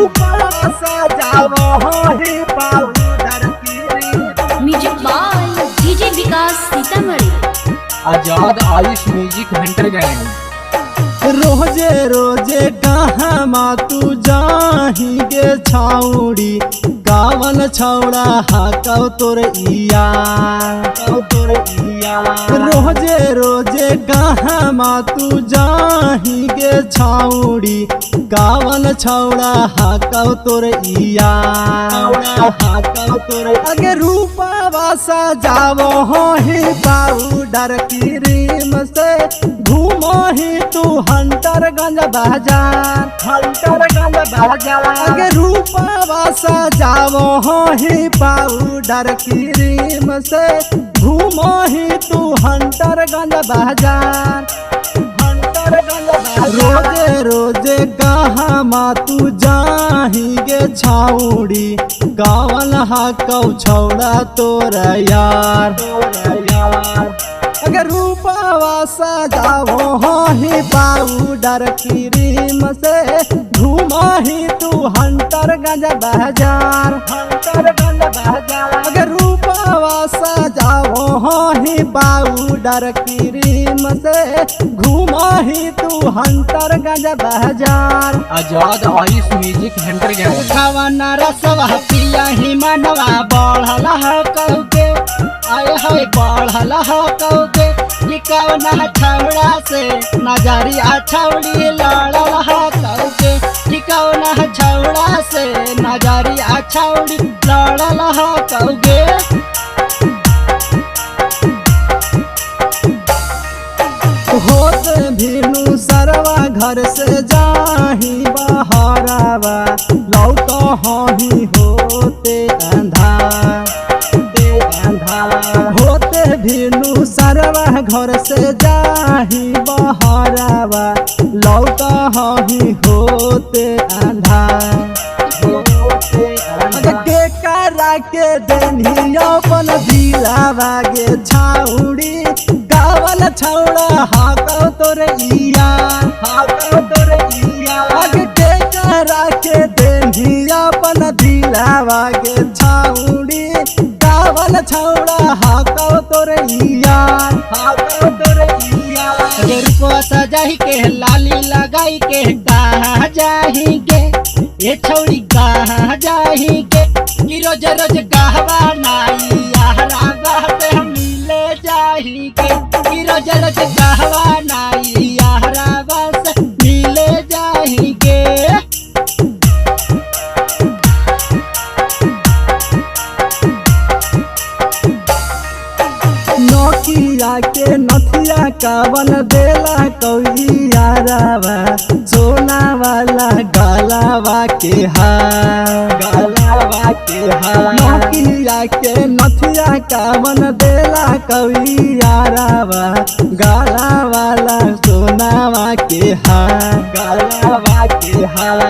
रूपवा सजावो ही powder cream. Music by DJ Vikas Sitamarhi. Azad Ayush music hunter gang. रोजे रोजे कहाँ तू जाही गे छाउड़ी गावन छौड़ा हाकौ तोर इया रोजे रोजे कहाँ तू जाही गे छाउड़ी गावन छौड़ा हाकौ तोर इया हाकौ तोर अगे रूपवा सजावो ही पाउडर क्रीम से घूमो ही तू हंटरगंज बाजार अगे रूपवा सजावो ही पाउडर क्रीम से घूमो ही तू हंटरगंज बाजार। रोजे रोजे कहाँ तू जाही गे छाउड़ी गावन हाकौ छौड़ा तोर यार अगर रूपवा सजावो ही पाउडर क्रीम से घूमो ही तू हंटरगंज बाजार अगर रूपवा सजावो ही पाउडर क्रीम से घूमो ही तू हंटरगंज बाजार। आजाद आयुष म्यूजिक हंटर गैंग। खावना रसवा पिया ही मनवा बढ़ल कौके आए है बढ़ल कौके कौना छौड़ा से नजरिया छौड़ी लड़ल कौके कौना छौड़ा से नजरिया छौड़ी लड़ल कौके। होत भीनु सरवा घर से जाही बहरावा लौट ही होते अंधार होते भीनु सरवा घर से जाही बहरावा लौट ही होते अंधार के करा के देनी अपन दिलावा गे छाउड़ी गावल छौड़ा हाकौ तोर इया के करा के देनी अपन दिलावा गे छाउड़ी गावल छौड़ा हाकौ तोर इया रूपवा सजाही के लाली लगाई के कहाँ जाही के ये छौड़ी कहाँ जाही के कि रोज रोज कहवा नाई यारा बात हम मिले जाही के कि रोज रोज कहवा नाई यारा बात मिले जाही के। नोकिया के नथिया कावन देला कौलियारावा सोना वाला गलावा के हार नोकिया के नथिया कावन देला कौलियारावा गला वाला सोनावा के हार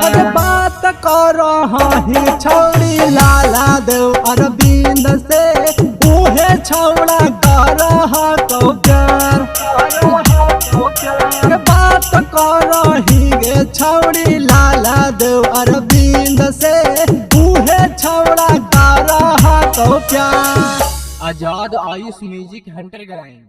अरे बात करो ही छौड़ी लाला देव अरविंद से उहे छौड़ा करो प्यार बात करो ही गे छौड़ी लाला देव अरविंद से उहे छौड़ा करो प्यार। आजाद आयुष म्यूजिक हंटर गैंग।